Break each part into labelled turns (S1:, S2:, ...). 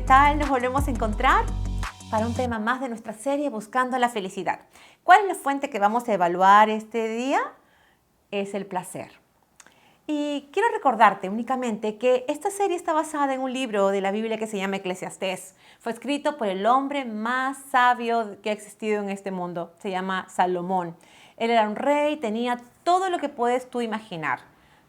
S1: tal? Nos volvemos a encontrar para un tema más de nuestra serie Buscando la Felicidad. ¿Cuál es la fuente que vamos a evaluar este día? Es el placer. Y quiero recordarte únicamente que esta serie está basada en un libro de la Biblia que se llama Eclesiastés. Fue escrito por el hombre más sabio que ha existido en este mundo. Se llama Salomón. Él era un rey, tenía todo lo que puedes tú imaginar.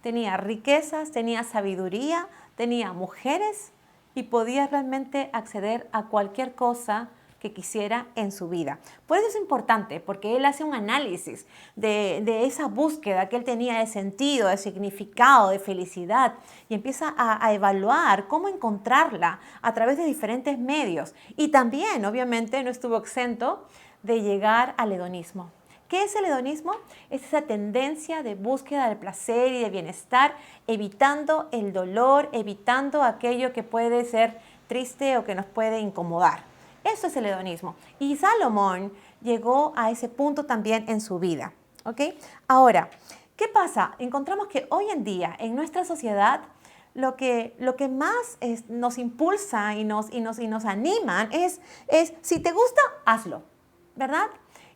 S1: Tenía riquezas, tenía sabiduría, tenía mujeres y podía realmente acceder a cualquier cosa que quisiera en su vida. Por eso es importante, porque él hace un análisis de esa búsqueda que él tenía de sentido, de significado, de felicidad, y empieza a evaluar cómo encontrarla a través de diferentes medios. Y también, obviamente, no estuvo exento de llegar al hedonismo. ¿Qué es el hedonismo? Es esa tendencia de búsqueda del placer y de bienestar, evitando el dolor, evitando aquello que puede ser triste o que nos puede incomodar. Eso es el hedonismo. Y Salomón llegó a ese punto también en su vida. ¿Ok? Ahora, ¿qué pasa? Encontramos que hoy en día en nuestra sociedad lo que más nos impulsa y nos animan es si te gusta, hazlo. ¿Verdad?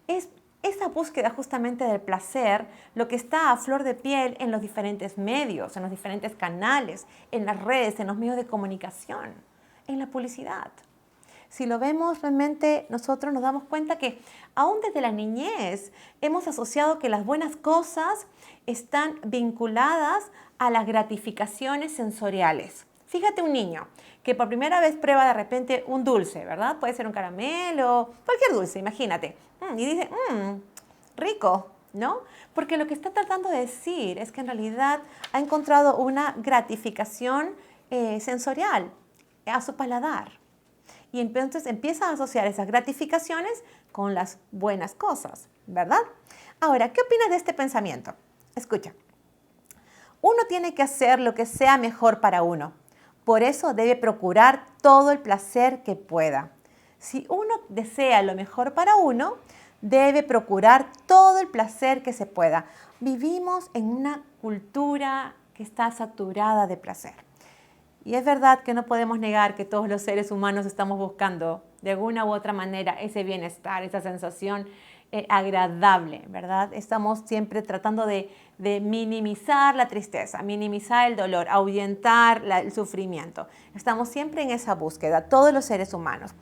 S1: Es esa búsqueda justamente del placer, lo que está a flor de piel en los diferentes medios, en los diferentes canales, en las redes, en los medios de comunicación, en la publicidad. Si lo vemos realmente, nosotros nos damos cuenta que aún desde la niñez hemos asociado que las buenas cosas están vinculadas a las gratificaciones sensoriales. Fíjate un niño que por primera vez prueba de repente un dulce, ¿verdad? Puede ser un caramelo, cualquier dulce, imagínate. Y dice, rico, ¿no? Porque lo que está tratando de decir es que en realidad ha encontrado una gratificación sensorial a su paladar. Y entonces empieza a asociar esas gratificaciones con las buenas cosas, ¿verdad? Ahora, ¿qué opinas de este pensamiento? Escucha. Uno tiene que hacer lo que sea mejor para uno. Por eso debe procurar todo el placer que pueda. Si uno desea lo mejor para uno, debe procurar todo el placer que se pueda. Vivimos en una cultura que está saturada de placer. Y es verdad que no podemos negar que todos los seres humanos estamos buscando de alguna u otra manera ese bienestar, esa sensación agradable, ¿verdad? Estamos siempre tratando de minimizar la tristeza, minimizar el dolor, ahuyentar el sufrimiento. Estamos siempre en esa búsqueda, todos los seres humanos.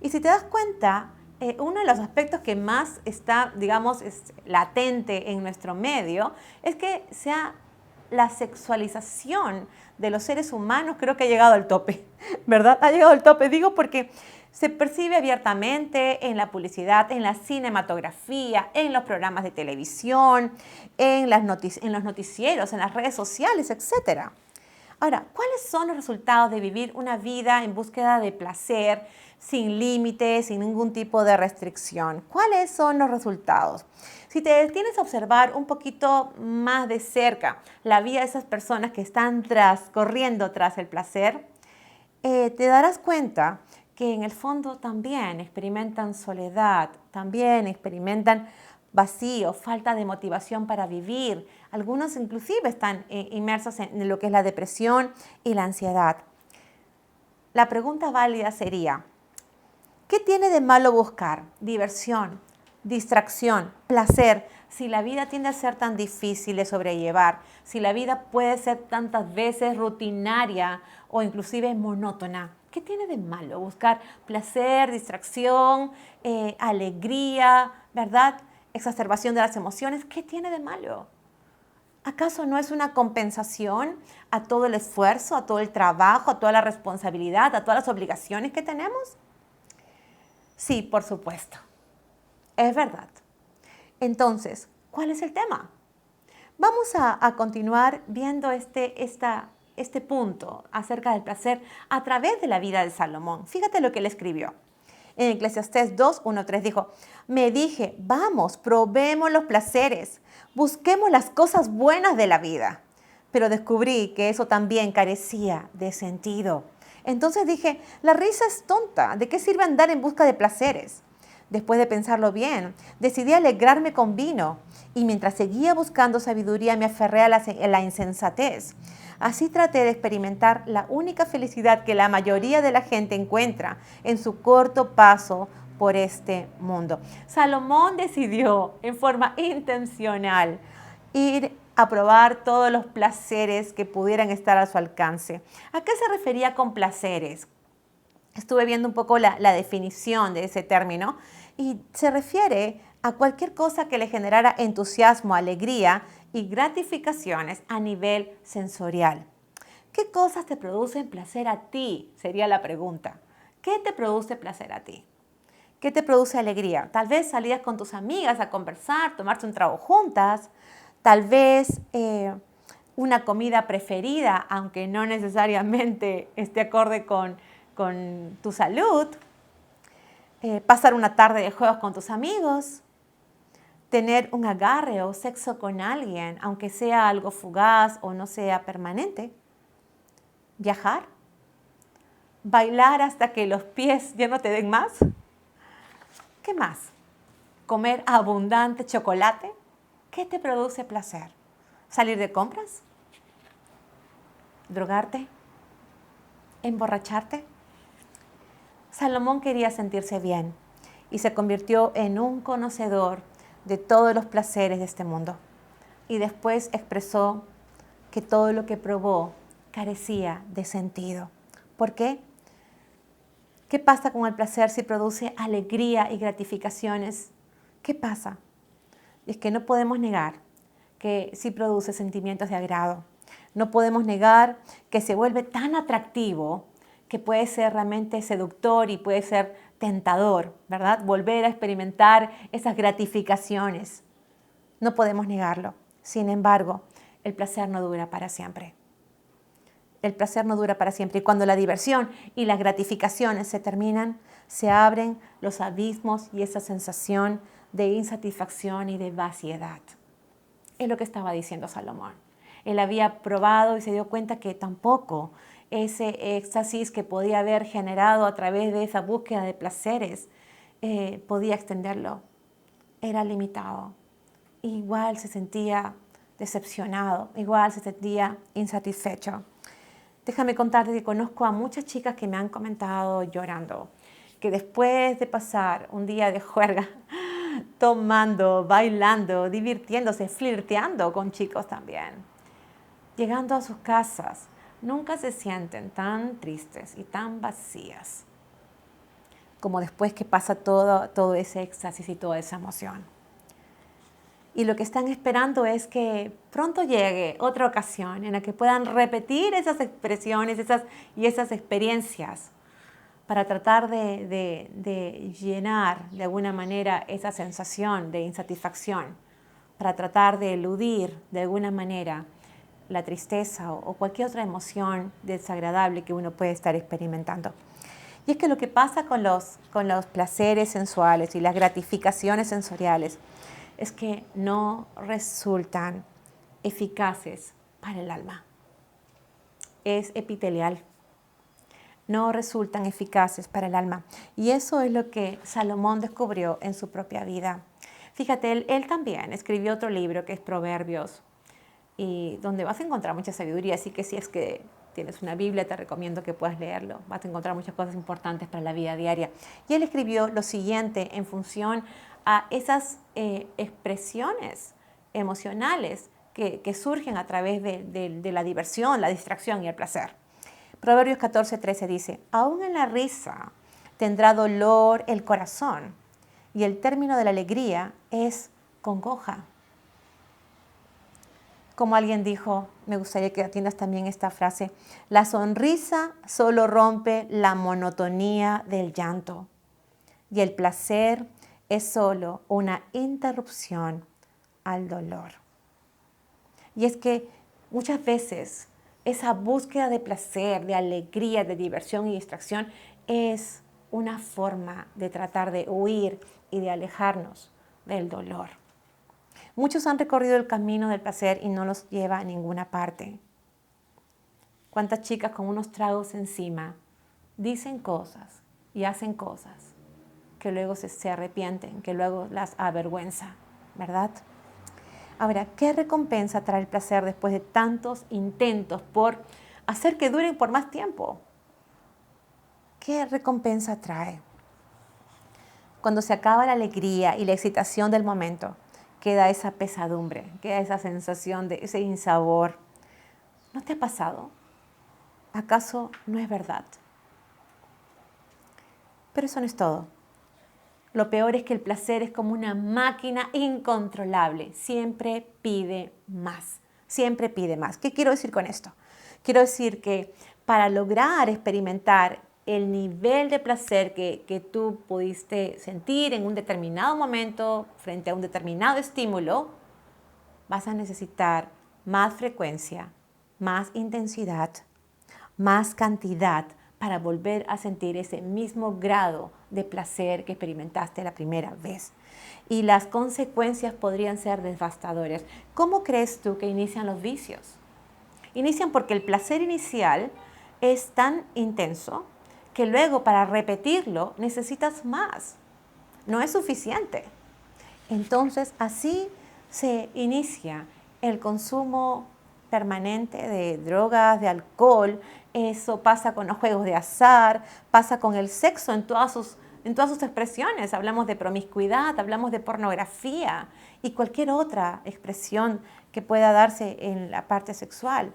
S1: Y si te das cuenta, uno de los aspectos que más está, digamos, latente en nuestro medio es que sea la sexualización de los seres humanos. Creo que ha llegado al tope, ¿verdad? Ha llegado al tope, digo, porque se percibe abiertamente en la publicidad, en la cinematografía, en los programas de televisión, en los noticieros, en las redes sociales, etc. Ahora, ¿cuáles son los resultados de vivir una vida en búsqueda de placer, sin límites, sin ningún tipo de restricción? ¿Cuáles son los resultados? Si te detienes a observar un poquito más de cerca la vida de esas personas que están corriendo tras el placer, te darás cuenta que en el fondo también experimentan soledad, también experimentan vacío, falta de motivación para vivir. Algunos inclusive están inmersos en lo que es la depresión y la ansiedad. La pregunta válida sería, ¿qué tiene de malo buscar diversión, distracción, placer, si la vida tiende a ser tan difícil de sobrellevar, si la vida puede ser tantas veces rutinaria o inclusive monótona? ¿Qué tiene de malo buscar placer, distracción, alegría, ¿verdad? Exacerbación de las emociones? ¿Qué tiene de malo? ¿Acaso no es una compensación a todo el esfuerzo, a todo el trabajo, a toda la responsabilidad, a todas las obligaciones que tenemos? Sí, por supuesto. Es verdad. Entonces, ¿cuál es el tema? Vamos a continuar viendo este punto acerca del placer a través de la vida de Salomón. Fíjate lo que él escribió. En Eclesiastés 2:1-3 dijo, me dije, vamos, probemos los placeres, busquemos las cosas buenas de la vida. Pero descubrí que eso también carecía de sentido. Entonces dije, la risa es tonta, ¿de qué sirve andar en busca de placeres? Después de pensarlo bien, decidí alegrarme con vino y mientras seguía buscando sabiduría me aferré a la insensatez. Así traté de experimentar la única felicidad que la mayoría de la gente encuentra en su corto paso por este mundo. Salomón decidió en forma intencional ir a probar todos los placeres que pudieran estar a su alcance. ¿A qué se refería con placeres? Estuve viendo un poco la definición de ese término y se refiere a cualquier cosa que le generara entusiasmo, alegría y gratificaciones a nivel sensorial. ¿Qué cosas te producen placer a ti? Sería la pregunta. ¿Qué te produce placer a ti? ¿Qué te produce alegría? Tal vez salidas con tus amigas a conversar, tomarse un trago juntas, tal vez una comida preferida, aunque no necesariamente esté acorde con tu salud, pasar una tarde de juegos con tus amigos, tener un agarre o sexo con alguien, aunque sea algo fugaz o no sea permanente, viajar, bailar hasta que los pies ya no te den más. ¿Qué más? Comer abundante chocolate. ¿Qué te produce placer? ¿Salir de compras? ¿Drogarte? ¿Emborracharte? Salomón quería sentirse bien y se convirtió en un conocedor de todos los placeres de este mundo. Y después expresó que todo lo que probó carecía de sentido. ¿Por qué? ¿Qué pasa con el placer si produce alegría y gratificaciones? ¿Qué pasa? Es que no podemos negar que sí produce sentimientos de agrado. No podemos negar que se vuelve tan atractivo que puede ser realmente seductor y puede ser tentador, ¿verdad? Volver a experimentar esas gratificaciones. No podemos negarlo. Sin embargo, el placer no dura para siempre. El placer no dura para siempre. Y cuando la diversión y las gratificaciones se terminan, se abren los abismos y esa sensación de insatisfacción y de vaciedad. Es lo que estaba diciendo Salomón. Él había probado y se dio cuenta que tampoco ese éxtasis que podía haber generado a través de esa búsqueda de placeres podía extenderlo. Era limitado. Igual se sentía decepcionado, igual se sentía insatisfecho. Déjame contarte que conozco a muchas chicas que me han comentado llorando que después de pasar un día de juerga, tomando, bailando, divirtiéndose, flirteando con chicos también, llegando a sus casas, nunca se sienten tan tristes y tan vacías como después que pasa todo ese éxtasis y toda esa emoción. Y lo que están esperando es que pronto llegue otra ocasión en la que puedan repetir esas expresiones y esas experiencias para tratar de llenar de alguna manera esa sensación de insatisfacción, para tratar de eludir de alguna manera la tristeza o cualquier otra emoción desagradable que uno puede estar experimentando. Y es que lo que pasa con los placeres sensuales y las gratificaciones sensoriales es que no resultan eficaces para el alma. Es epitelial. No resultan eficaces para el alma. Y eso es lo que Salomón descubrió en su propia vida. Fíjate, él también escribió otro libro que es Proverbios, y donde vas a encontrar mucha sabiduría. Así que si es que tienes una Biblia, te recomiendo que puedas leerlo. Vas a encontrar muchas cosas importantes para la vida diaria. Y él escribió lo siguiente en función a esas expresiones emocionales que surgen a través de la diversión, la distracción y el placer. Proverbios 14:13 dice, aún en la risa tendrá dolor el corazón, y el término de la alegría es congoja. Como alguien dijo, me gustaría que atiendas también esta frase, la sonrisa solo rompe la monotonía del llanto, y el placer es solo una interrupción al dolor. Y es que muchas veces esa búsqueda de placer, de alegría, de diversión y distracción es una forma de tratar de huir y de alejarnos del dolor. Muchos han recorrido el camino del placer y no los lleva a ninguna parte. ¿Cuántas chicas con unos tragos encima dicen cosas y hacen cosas que luego se arrepienten, que luego las avergüenza, ¿verdad? Ahora, ¿qué recompensa trae el placer después de tantos intentos por hacer que duren por más tiempo? ¿Qué recompensa trae? Cuando se acaba la alegría y la excitación del momento, queda esa pesadumbre, queda esa sensación de ese insabor. ¿No te ha pasado? ¿Acaso no es verdad? Pero eso no es todo. Lo peor es que el placer es como una máquina incontrolable. Siempre pide más. Siempre pide más. ¿Qué quiero decir con esto? Quiero decir que para lograr experimentar el nivel de placer que tú pudiste sentir en un determinado momento frente a un determinado estímulo, vas a necesitar más frecuencia, más intensidad, más cantidad para volver a sentir ese mismo grado de placer que experimentaste la primera vez. Y las consecuencias podrían ser devastadoras. ¿Cómo crees tú que inician los vicios? Inician porque el placer inicial es tan intenso que luego para repetirlo necesitas más. No es suficiente. Entonces así se inicia el consumo permanente de drogas, de alcohol. Eso pasa con los juegos de azar, pasa con el sexo en todas sus expresiones. Hablamos de promiscuidad, hablamos de pornografía y cualquier otra expresión que pueda darse en la parte sexual.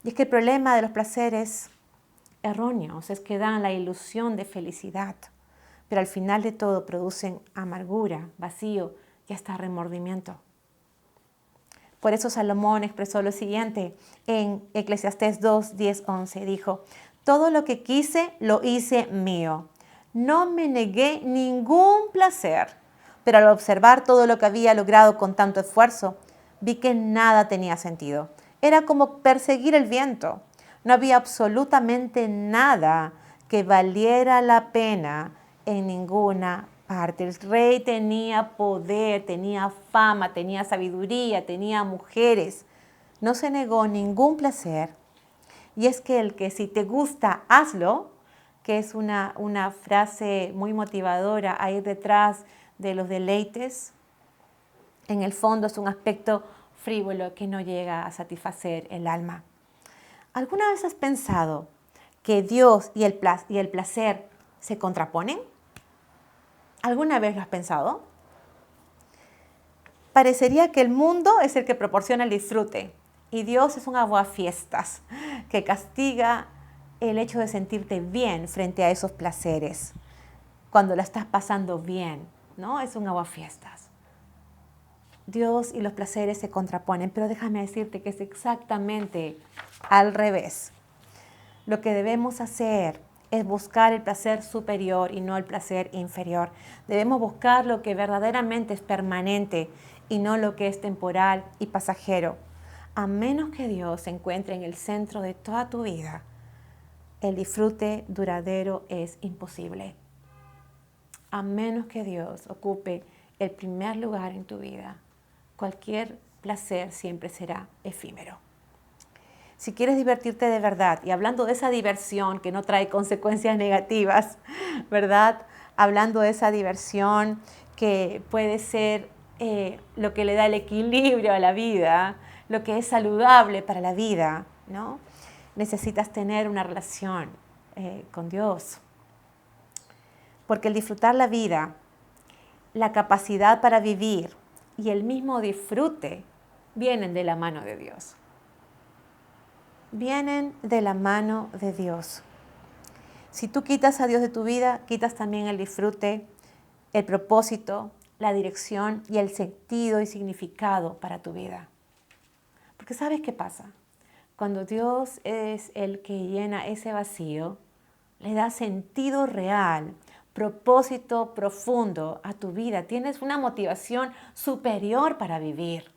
S1: Y es que el problema de los placeres erróneos es que dan la ilusión de felicidad, pero al final de todo producen amargura, vacío y hasta remordimiento. Por eso Salomón expresó lo siguiente en Eclesiastés 2, 10, 11. Dijo, todo lo que quise lo hice mío. No me negué ningún placer, pero al observar todo lo que había logrado con tanto esfuerzo, vi que nada tenía sentido. Era como perseguir el viento. No había absolutamente nada que valiera la pena en ninguna parte. El rey tenía poder, tenía fama, tenía sabiduría, tenía mujeres. No se negó ningún placer. Y es que el que si te gusta, hazlo, que es una frase muy motivadora a ir detrás de los deleites, en el fondo es un aspecto frívolo que no llega a satisfacer el alma. ¿Alguna vez has pensado que Dios y el placer se contraponen? ¿Alguna vez lo has pensado? Parecería que el mundo es el que proporciona el disfrute y Dios es un aguafiestas que castiga el hecho de sentirte bien frente a esos placeres. Cuando la estás pasando bien, ¿no? Es un aguafiestas. Dios y los placeres se contraponen, pero déjame decirte que es exactamente al revés. Lo que debemos hacer es buscar el placer superior y no el placer inferior. Debemos buscar lo que verdaderamente es permanente y no lo que es temporal y pasajero. A menos que Dios se encuentre en el centro de toda tu vida, el disfrute duradero es imposible. A menos que Dios ocupe el primer lugar en tu vida, cualquier placer siempre será efímero. Si quieres divertirte de verdad, y hablando de esa diversión que no trae consecuencias negativas, ¿verdad? Hablando de esa diversión que puede ser lo que le da el equilibrio a la vida, lo que es saludable para la vida, ¿no? Necesitas tener una relación con Dios. Porque el disfrutar la vida, la capacidad para vivir y el mismo disfrute vienen de la mano de Dios. Vienen de la mano de Dios. Si tú quitas a Dios de tu vida, quitas también el disfrute, el propósito, la dirección y el sentido y significado para tu vida. Porque ¿sabes qué pasa? Cuando Dios es el que llena ese vacío, le da sentido real, propósito profundo a tu vida. Tienes una motivación superior para vivir.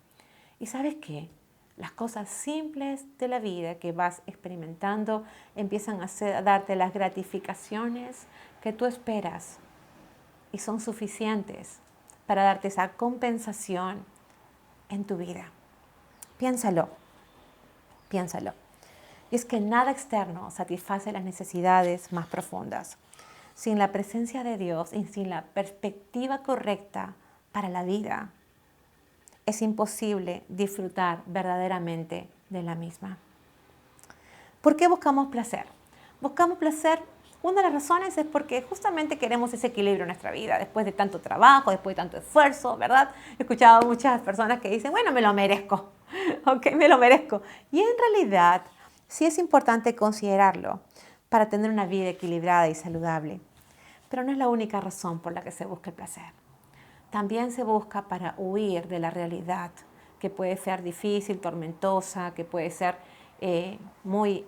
S1: ¿Y sabes qué? Las cosas simples de la vida que vas experimentando empiezan a darte las gratificaciones que tú esperas y son suficientes para darte esa compensación en tu vida. Piénsalo, piénsalo. Y es que nada externo satisface las necesidades más profundas. Sin la presencia de Dios y sin la perspectiva correcta para la vida, es imposible disfrutar verdaderamente de la misma. ¿Por qué buscamos placer? Buscamos placer, una de las razones es porque justamente queremos ese equilibrio en nuestra vida, después de tanto trabajo, después de tanto esfuerzo, ¿verdad? He escuchado a muchas personas que dicen, bueno, me lo merezco, ok, me lo merezco. Y en realidad, sí es importante considerarlo para tener una vida equilibrada y saludable. Pero no es la única razón por la que se busca el placer. También se busca para huir de la realidad, que puede ser difícil, tormentosa, que puede ser muy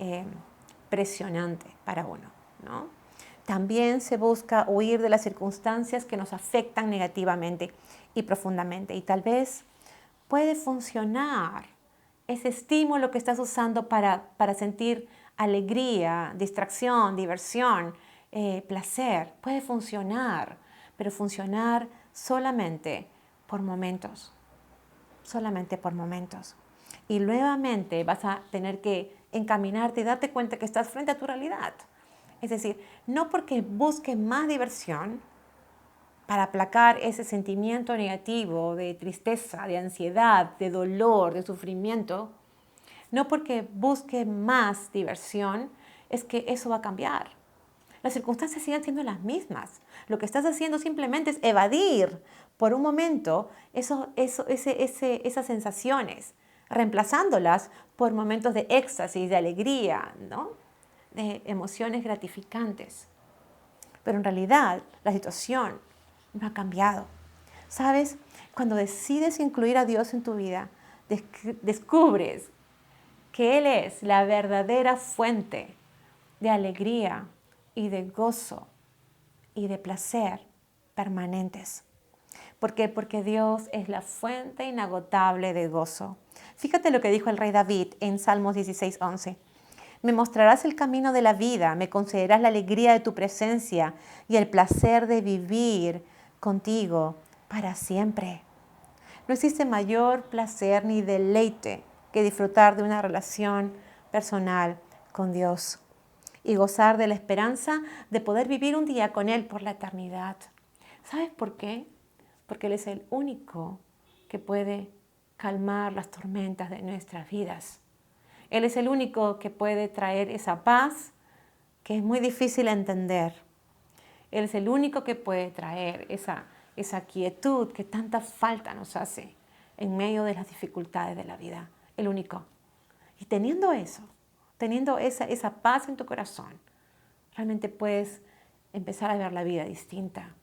S1: presionante para uno, ¿no? También se busca huir de las circunstancias que nos afectan negativamente y profundamente. Y tal vez puede funcionar ese estímulo que estás usando para sentir alegría, distracción, diversión, placer. Puede funcionar, pero funcionar solamente por momentos. Solamente por momentos. Y nuevamente vas a tener que encaminarte y darte cuenta que estás frente a tu realidad. Es decir, no porque busques más diversión para aplacar ese sentimiento negativo de tristeza, de ansiedad, de dolor, de sufrimiento, no porque busques más diversión es que eso va a cambiar. Las circunstancias siguen siendo las mismas. Lo que estás haciendo simplemente es evadir por un momento esas sensaciones, reemplazándolas por momentos de éxtasis, de alegría, ¿no? De emociones gratificantes. Pero en realidad la situación no ha cambiado. ¿Sabes? Cuando decides incluir a Dios en tu vida, descubres que Él es la verdadera fuente de alegría y de gozo y de placer permanentes. ¿Por qué? Porque Dios es la fuente inagotable de gozo. Fíjate lo que dijo el rey David en Salmos 16:11. Me mostrarás el camino de la vida, me concederás la alegría de tu presencia y el placer de vivir contigo para siempre. No existe mayor placer ni deleite que disfrutar de una relación personal con Dios y gozar de la esperanza de poder vivir un día con Él por la eternidad. ¿Sabes por qué? Porque Él es el único que puede calmar las tormentas de nuestras vidas. Él es el único que puede traer esa paz que es muy difícil de entender. Él es el único que puede traer esa quietud que tanta falta nos hace en medio de las dificultades de la vida. El único. Y teniendo eso, teniendo esa paz en tu corazón, realmente puedes empezar a ver la vida distinta,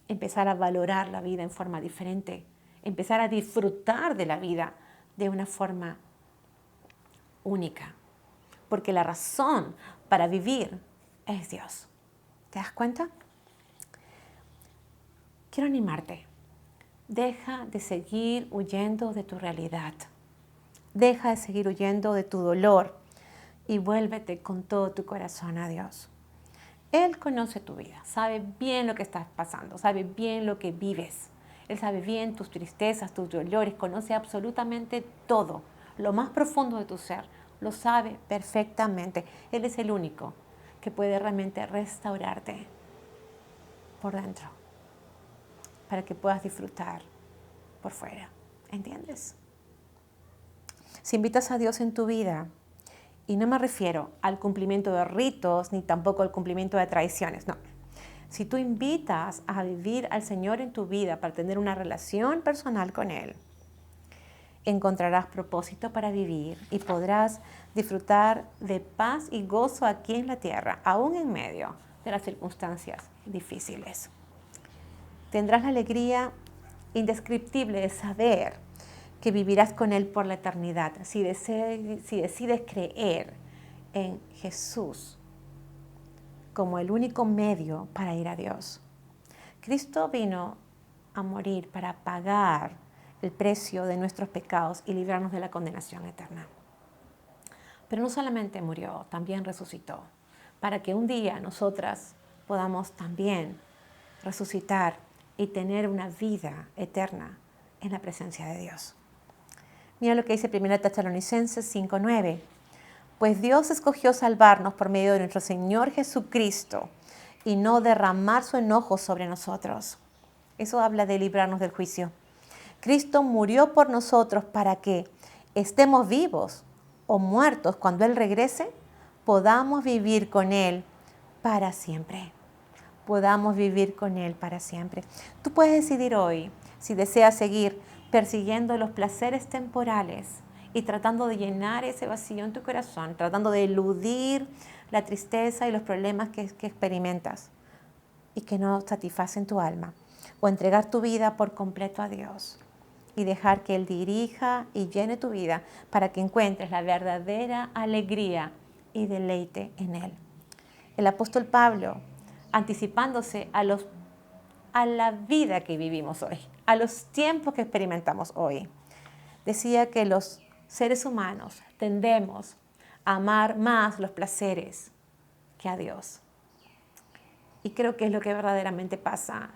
S1: empezar a valorar la vida en forma diferente, empezar a disfrutar de la vida de una forma única. Porque la razón para vivir es Dios. ¿Te das cuenta? Quiero animarte. Deja de seguir huyendo de tu realidad. Deja de seguir huyendo de tu dolor y vuélvete con todo tu corazón a Dios. Él conoce tu vida, sabe bien lo que estás pasando, sabe bien lo que vives. Él sabe bien tus tristezas, tus dolores, conoce absolutamente todo, lo más profundo de tu ser, lo sabe perfectamente. Él es el único que puede realmente restaurarte por dentro para que puedas disfrutar por fuera. ¿Entiendes? Si invitas a Dios en tu vida, y no me refiero al cumplimiento de ritos ni tampoco al cumplimiento de tradiciones, no. Si tú invitas a vivir al Señor en tu vida para tener una relación personal con Él, encontrarás propósito para vivir y podrás disfrutar de paz y gozo aquí en la tierra, aún en medio de las circunstancias difíciles. Tendrás la alegría indescriptible de saber que vivirás con Él por la eternidad, si decides creer en Jesús como el único medio para ir a Dios. Cristo vino a morir para pagar el precio de nuestros pecados y librarnos de la condenación eterna. Pero no solamente murió, también resucitó, para que un día nosotras podamos también resucitar y tener una vida eterna en la presencia de Dios. Mira lo que dice 1 Tesalonicenses 5:9. Pues Dios escogió salvarnos por medio de nuestro Señor Jesucristo y no derramar su enojo sobre nosotros. Eso habla de librarnos del juicio. Cristo murió por nosotros para que estemos vivos o muertos cuando Él regrese, podamos vivir con Él para siempre. Podamos vivir con Él para siempre. Tú puedes decidir hoy si deseas seguir persiguiendo los placeres temporales y tratando de llenar ese vacío en tu corazón, tratando de eludir la tristeza y los problemas que experimentas y que no satisfacen tu alma, o entregar tu vida por completo a Dios y dejar que Él dirija y llene tu vida para que encuentres la verdadera alegría y deleite en Él. El apóstol Pablo, anticipándose a la vida que vivimos hoy, a los tiempos que experimentamos hoy, decía que los seres humanos tendemos a amar más los placeres que a Dios. Y creo que es lo que verdaderamente pasa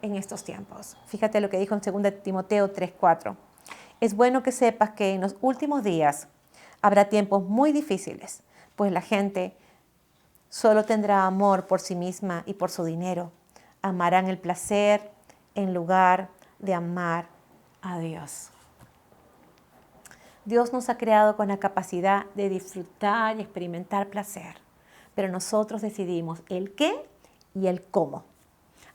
S1: en estos tiempos. Fíjate lo que dijo en 2 Timoteo 3:4. Es bueno que sepas que en los últimos días habrá tiempos muy difíciles, pues la gente solo tendrá amor por sí misma y por su dinero. Amarán el placer en lugar de amar a Dios. Dios nos ha creado con la capacidad de disfrutar y experimentar placer, pero nosotros decidimos el qué y el cómo.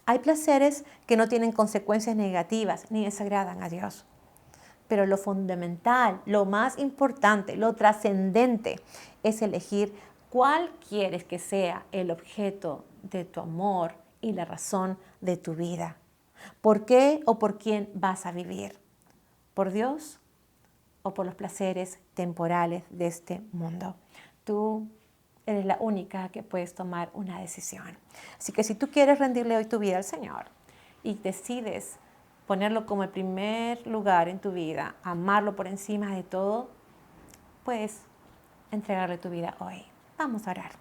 S1: Hay placeres que no tienen consecuencias negativas ni desagradan a Dios. Pero lo fundamental, lo más importante, lo trascendente es elegir cuál quieres que sea el objeto de tu amor y la razón de tu vida. ¿Por qué o por quién vas a vivir? ¿Por Dios o por los placeres temporales de este mundo? Tú eres la única que puedes tomar una decisión. Así que si tú quieres rendirle hoy tu vida al Señor y decides ponerlo como el primer lugar en tu vida, amarlo por encima de todo, puedes entregarle tu vida hoy. Vamos a orar.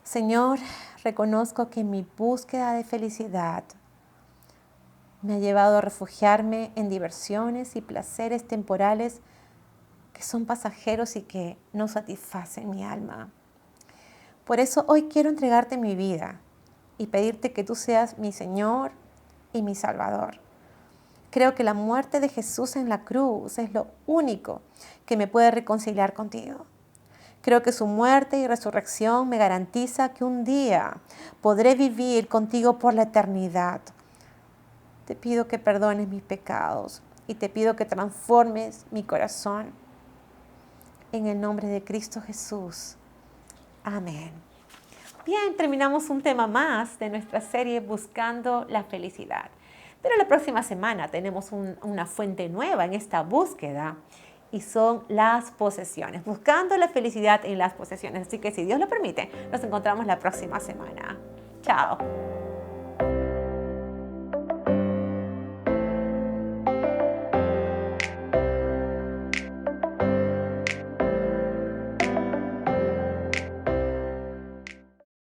S1: Señor, reconozco que mi búsqueda de felicidad me ha llevado a refugiarme en diversiones y placeres temporales que son pasajeros y que no satisfacen mi alma. Por eso hoy quiero entregarte mi vida y pedirte que tú seas mi Señor y mi Salvador. Creo que la muerte de Jesús en la cruz es lo único que me puede reconciliar contigo. Creo que su muerte y resurrección me garantiza que un día podré vivir contigo por la eternidad. Te pido que perdones mis pecados y te pido que transformes mi corazón. En el nombre de Cristo Jesús. Amén. Bien, terminamos un tema más de nuestra serie Buscando la Felicidad. Pero la próxima semana tenemos una fuente nueva en esta búsqueda y son las posesiones. Buscando la felicidad en las posesiones. Así que si Dios lo permite, nos encontramos la próxima semana. Chao.